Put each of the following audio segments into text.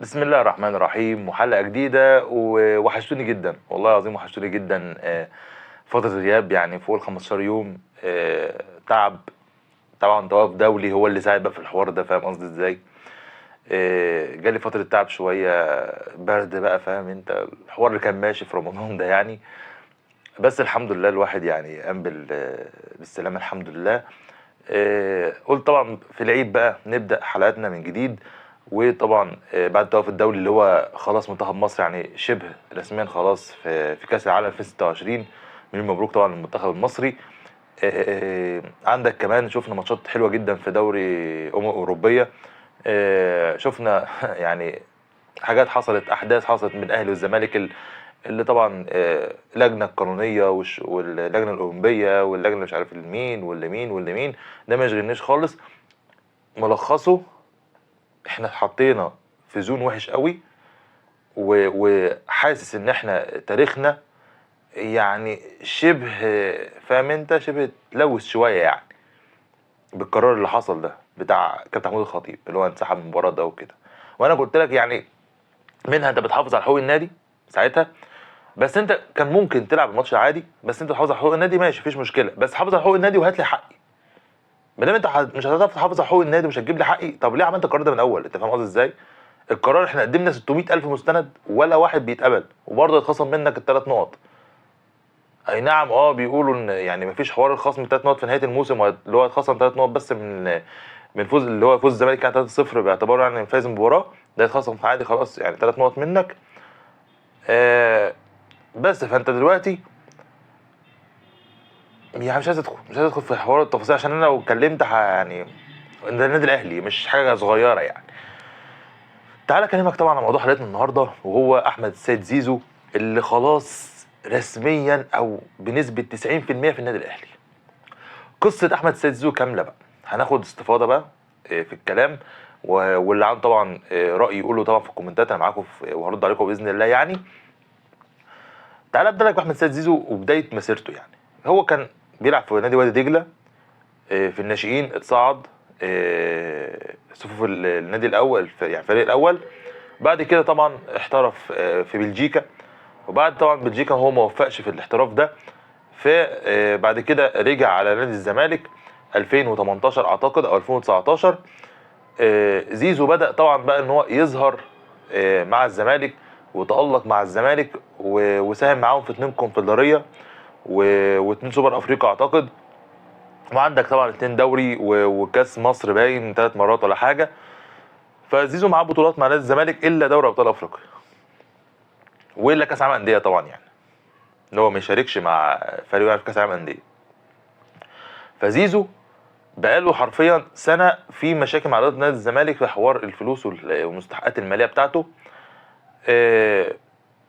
بسم الله الرحمن الرحيم، وحلقة جديدة ووحشتوني جدا والله العظيم، وحشتوني جدا. فترة غياب يعني فوق ال 15 يوم. تعب طبعا، توقف دولي هو اللي ساعد بقى في الحوار ده، فاهم قصدي ازاي؟ جالي فترة تعب شوية، برد بقى، فاهم انت الحوار اللي كان ماشي في رمضان ده يعني. بس الحمد لله الواحد يعني قام بالسلامة الحمد لله. قلت طبعا في العيد بقى نبدأ حلقاتنا من جديد. وطبعا بعد التوقف الدولي اللي هو خلاص منتخب مصر يعني شبه رسميا خلاص في كأس العالم في 26. مليون مبروك طبعا للمنتخب المصري. عندك كمان شفنا ماتشات حلوة جدا في دوري أوروبية. شفنا يعني حاجات حصلت، أحداث حصلت من الأهلي والزمالك اللي طبعا اللجنه القانونيه واللجنه الاولمبيه واللجنه مش عارف المين واللي مين واللي مين. ده ما يشغلنيش خالص. ملخصه، احنا اتحطينا في زون وحش قوي، وحاسس ان احنا تاريخنا يعني شبه، فاهم انت، شبه تلوث شويه يعني بالقرار اللي حصل ده بتاع كابتن محمود الخطيب اللي هو انسحب من المباراه ده وكده. وانا قلت لك يعني منها انت بتحافظ على حقوق النادي ساعتها، بس انت كان ممكن تلعب الماتش عادي، بس انت تحافظ على حقوق النادي ماشي مفيش مشكله، بس حافظ على حقوق النادي وهات لي حقي. ما دام انت مش هتعرف تحافظ على حقوق النادي ومش هتجيب لي حقي، طب ليه عملت القرار ده من الاول؟ انت فاهم قصدي ازاي؟ القرار احنا قدمنا 600,000 مستند ولا واحد بيتقبل، وبرضه يتخصم منك الثلاث نقط. اي نعم، بيقولوا ان يعني مفيش حوار الخصم 3 نقط في نهايه الموسم، اللي هو اتخصم 3 نقط بس من فوز، اللي هو فوز الزمالك كان 3-0 باعتباره يعني فايز المباراه، ده يتخصم عادي خلاص يعني 3 نقط منك. بس فانت دلوقتي يعني مش عايز ادخل في حوار التفاصيل، عشان انا لو اتكلمت يعني ده النادي الاهلي مش حاجه صغيره يعني. تعال اكلمك طبعا عن موضوع حلقتنا النهارده، وهو احمد السيد زيزو اللي خلاص رسميا او بنسبه 90% في النادي الاهلي. قصه احمد السيد زيزو كامله بقى، هناخد استفاضه بقى في الكلام، واللي عنده طبعا راي يقوله طبعا في الكومنتات، انا معاكم وهرد عليكم باذن الله يعني. تعال ابدا لك باحمد السيد زيزو وبدايه مسيرته يعني. هو كان بيلعب في نادي وادي دجله، في الناشئين اتصعد صفوف النادي الاول يعني الفريق الاول. بعد كده طبعا احترف في بلجيكا، وبعد طبعا بلجيكا هو ما وفقش في الاحتراف ده. بعد كده رجع على نادي الزمالك 2018 اعتقد او 2019. زيزو بدأ طبعا بقى ان هو يظهر مع الزمالك، وتألق مع الزمالك وساهم معاهم في 2 كونفدرالية و2 سوبر افريقيا اعتقد. وعندك طبعا 2 دوري وكاس مصر باين 3 مرات ولا حاجه. فزيزو معاه بطولات مع نادي الزمالك الا دوري ابطال افريقيا، والا كاس عالم انديه طبعا يعني، ان هو ما يشاركش مع فريق في كاس عالم انديه. فزيزو بقاله حرفيا سنه في مشاكل مع اداره نادي الزمالك في حوار الفلوس والمستحقات الماليه بتاعته.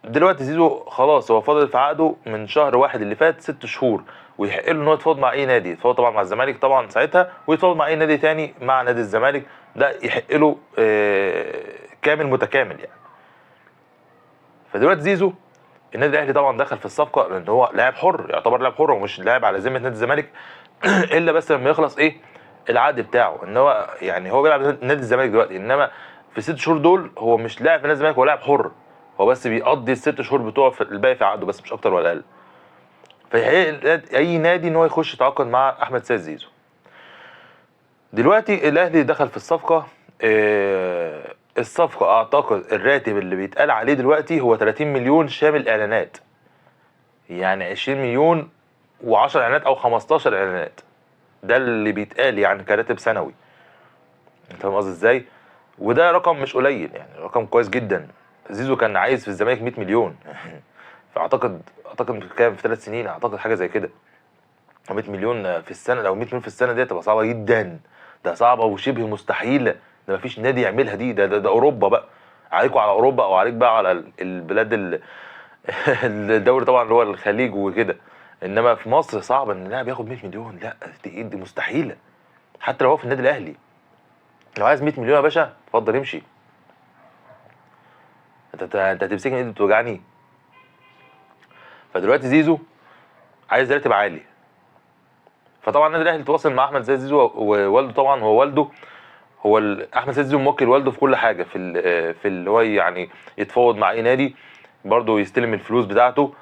دلوقتي زيزو خلاص هو فاضل في عقده من شهر واحد اللي فات 6 شهور، ويحق له ان هو يتفاوض مع اي نادي، يتفاوض طبعا مع الزمالك طبعا ساعتها، ويتفاوض مع اي نادي تاني مع نادي الزمالك، ده يحق له كامل متكامل يعني. فدلوقتي زيزو النادي الاهلي طبعا دخل في الصفقه، لان هو لاعب حر، يعتبر لاعب حر ومش لاعب على ذمه نادي الزمالك الا بس لما يخلص العقد بتاعه، ان هو يعني هو بيلعب نادي الزمالك دلوقتي، انما في 6 شهور دول هو مش لاعب في نادي الزمالك، هو لاعب حر، هو بس بيقضي ال6 شهور بتوعه في الباقي في عقده بس، مش اكتر ولا اقل. فيحق اي نادي ان هو يخش يتعاقد مع احمد سيد زيزو. دلوقتي الاهلي دخل في الصفقه. الصفقه اعتقد الراتب اللي بيتقال عليه دلوقتي هو 30 مليون شامل اعلانات، يعني 20 مليون و10 اعلانات او 15 اعلانات، ده اللي بيتقال يعني كراتب سنوي. انت فاهم قصدي ازاي؟ وده رقم مش قليل يعني، رقم كويس جدا. زيزو كان عايز في الزمالك 100 مليون فاعتقد كام في 3 سنين، اعتقد حاجه زي كده. 100 مليون في السنه، لو 100 مليون في السنه دي تبقى صعبه جدا، ده صعبه وشبه مستحيله، ده مفيش نادي يعملها دي، ده اوروبا بقى، عليكوا على اوروبا او عليك بقى على البلاد الدوري طبعا اللي هو الخليج وكده. انما في مصر صعب ان لاعب ياخد 100 مليون، لا دي مستحيله، حتى لو هو في النادي الاهلي. لو عايز 100 مليون يا باشا اتفضل امشي، انت هتمسكني ايدي بتوجعني. فدلوقتي زيزو عايز راتب عالي، فطبعا النادي الاهلي تواصل مع احمد زي زيزو ووالده، طبعا هو والده هو احمد سيد زيزو موكل والده في كل حاجه، في اللي هو يعني يتفاوض مع اي نادي، برضه يستلم الفلوس بتاعته،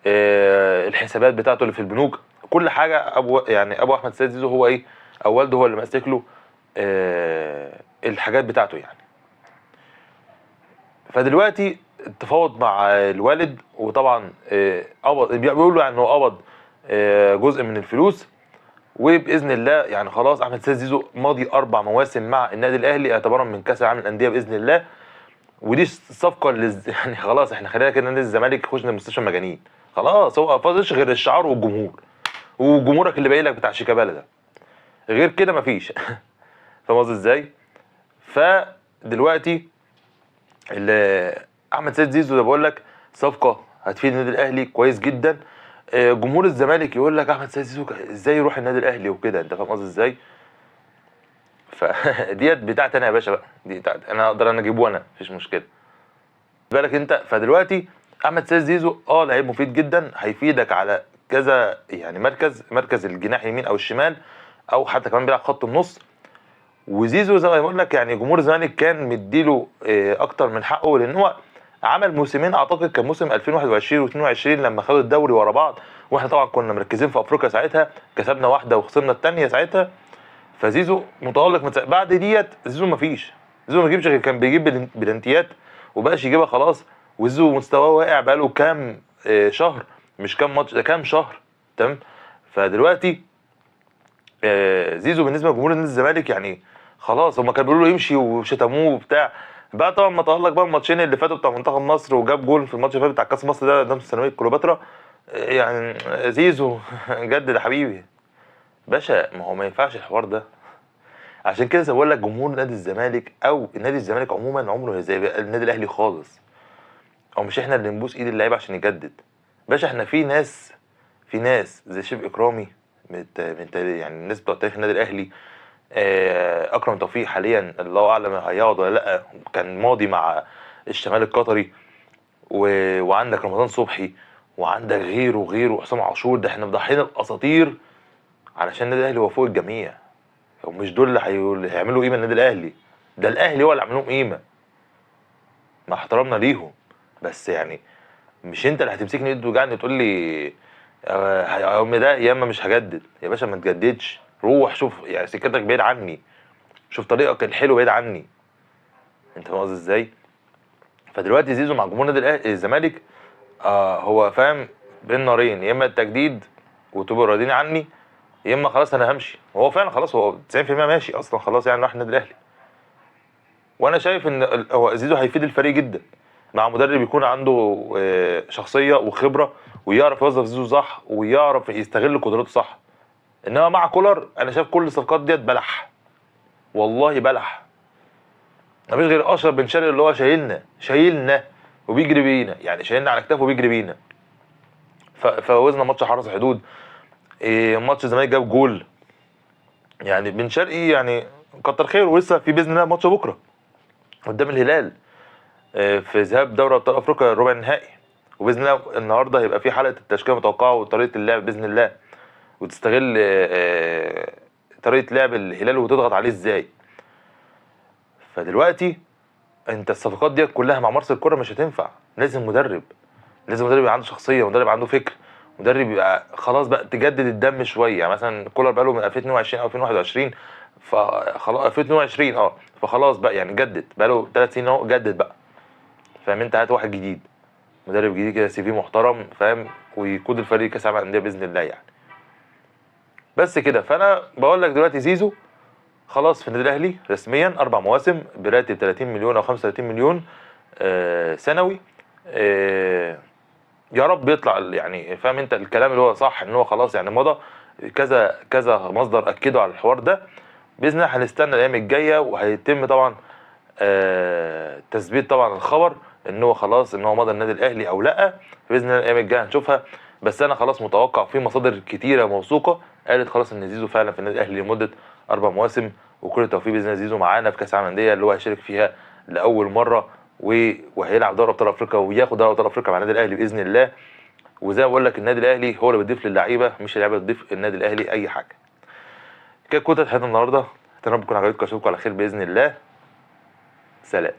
الحسابات بتاعته اللي في البنوك، كل حاجه. ابو احمد سيد زيزو هو ايه، او والده هو اللي ماسك له الحاجات بتاعته يعني. فدلوقتي تفاوض مع الوالد، وطبعا قبض، بيقولوا يعني انه قبض جزء من الفلوس، وباذن الله يعني خلاص احمد سيد زيزو ماضي 4 مواسم مع النادي الاهلي اعتبارا من كاس العالم للانديه باذن الله. ودي الصفقه اللي يعني خلاص احنا خلينا كده نادي الزمالك يخش مستشفى مجانين، خلاص هو فاضلش غير الشعار والجمهور، وجمهورك اللي باقي لك بتاع شيكابالا ده، غير كده مفيش. فاهم قصدي ازاي؟ فدلوقتي احمد سيد زيزو ده بقول لك صفقه هتفيد النادي الاهلي كويس جدا. جمهور الزمالك يقول لك احمد سيد زيزو ازاي يروح النادي الاهلي وكده، انت فاهم قصدي ازاي؟ فديت بتاعتي انا يا باشا بقى، دي بتاعتي انا، اقدر انا اجيبه انا، مفيش مشكله. بالك انت، فدلوقتي احمد سيد زيزو لعيب مفيد جدا، هيفيدك على كذا يعني مركز الجناح اليمين او الشمال، او حتى كمان بيلعب خط النص. وزيزو زي ما بقول لك يعني جمهور الزمالك كان مديله اكتر من حقه، لان هو عمل موسمين، اعتقد كان موسم 2021 و22 لما خدوا الدوري ورا بعض، واحنا طبعا كنا مركزين في افريقيا ساعتها، كسبنا واحده وخسرنا الثانيه ساعتها. فزيزو متالق بعد ديت زيزو مفيش، زيزو ما جيبش غير كان بيجيب بلنتيات وبقاش يجيبها خلاص. وزيزو مستواه واقع بقاله كام شهر، مش كام ماتش، ده كام شهر. تمام. فدلوقتي زيزو بالنسبه لجمهور نادي الزمالك يعني خلاص، هم كانوا بيقولوا له يمشي وشتموه وبتاع، بقى طبعا ما تألق بقى الماتشين اللي فاتوا بتاع منتخب مصر، وجاب جول في الماتش اللي فات بتاع كاس مصر ده قدام ثانويه كليوباترا. يعني زيزو جدد يا حبيبي باشا، ما هو ما ينفعش الحوار ده. عشان كده بقول لك جمهور نادي الزمالك او نادي الزمالك عموما عمره زي النادي الاهلي خالص، او مش احنا اللي نبوس ايد اللعيبه عشان يجدد. باشا احنا في ناس زي شريف اكرامي من يعني الناس بتوع تاريخ النادي الاهلي، اكرم توفيق حاليا الله اعلم هيقعد ولا لا، كان ماضي مع الشمال القطري، وعندك رمضان صبحي، وعندك غيره حسام عاشور. ده احنا مضحيين الاساطير علشان النادي الاهلي هو فوق الجميع، ومش دول اللي هيعملوا قيمه النادي الاهلي، ده الاهلي هو اللي عامل لهم قيمه، مع احترامنا ليهم. بس يعني مش انت اللي هتمسكني ايد وجعني وتقول لي يا عم ده يا اما مش هجدد. يا باشا ما تجددش، روح شوف يعني سكتك بعيد عني، شوف طريقك الحلو بعيد عني، انت فاهم قصدي ازاي؟ فدلوقتي زيزو مع جمهور نادي الزمالك هو فاهم بين نارين، يا اما التجديد وتبقوا راضيين عني، يا اما خلاص انا همشي. وهو فعلا خلاص هو 90% ماشي اصلا خلاص، يعني راح النادي الاهلي. وانا شايف ان هو زيزو هيفيد الفريق جدا مع مدرب يكون عنده شخصيه وخبره، ويعرف يوظف زيزو صح، ويعرف يستغل قدراته صح. انما مع كولر انا شايف كل الصفقات ديت بلح، والله بلح. مفيش غير اشرف بن شرقي اللي هو شايلنا وبيجري بينا، يعني شايلنا على كتافه وبيجري بينا. فوزنا ماتش حرس الحدود، ماتش الزمالك جاب جول، يعني بن شرقي يعني كتر خير. ولسه في باذن الله ماتش بكره قدام الهلال في ذهاب دوري ابطال افريقيا الربع النهائي، وباذن الله النهارده هيبقى في حلقه التشكيله المتوقعه وطريقه اللعب باذن الله، وتستغل طريقه لعب الهلال وتضغط عليه ازاي. فدلوقتي انت الصفقات دي كلها مع مارسيل كولر مش هتنفع، لازم مدرب يبقى عنده شخصيه، مدرب عنده فكر، مدرب يبقى خلاص بقى تجدد الدم شويه. يعني مثلا كولر بقى له من 2022 او 2021، فخلاص 2022 فخلاص بقى يعني جدد، بقى له 3 سنين اهو جدد بقى، فاهم انت؟ هات واحد جديد، مدرب جديد كده سي في محترم، فاهم؟ ويقود الفريق كاس العالم للانديه باذن الله يعني. بس كده. فانا بقول لك دلوقتي زيزو خلاص في النادي الاهلي رسميا 4 مواسم براتب 30 مليون او 35 مليون سنوي. يا رب يطلع يعني، فاهم انت الكلام اللي هو صح، ان هو خلاص يعني مضى. كذا مصدر اكدوا على الحوار ده. باذن الله هنستنى الايام الجايه، وهيتم طبعا تثبيت طبعا الخبر ان هو خلاص ان هو مضى النادي الاهلي او لا. باذن الله الايام الجايه هنشوفها. بس انا خلاص متوقع، في مصادر كتيره موثوقه قالت خلاص ان زيزو فعلا في النادي الاهلي لمده 4 مواسم، وكل التوفيق باذن الله زيزو معانا في كاس العالم للانديه اللي هو هيشارك فيها لاول مره، وهيلعب دوري ابطال افريقيا وياخد دوري ابطال افريقيا مع النادي الاهلي باذن الله. وزي ما بقول لك النادي الاهلي هو اللي بيضيف للعيبه، مش اللعيبه بتضيف النادي الاهلي اي حاجه. كده كنت حلقتنا النهارده، يا رب تكون عجبتكم، اشوفكم على خير باذن الله. سلام.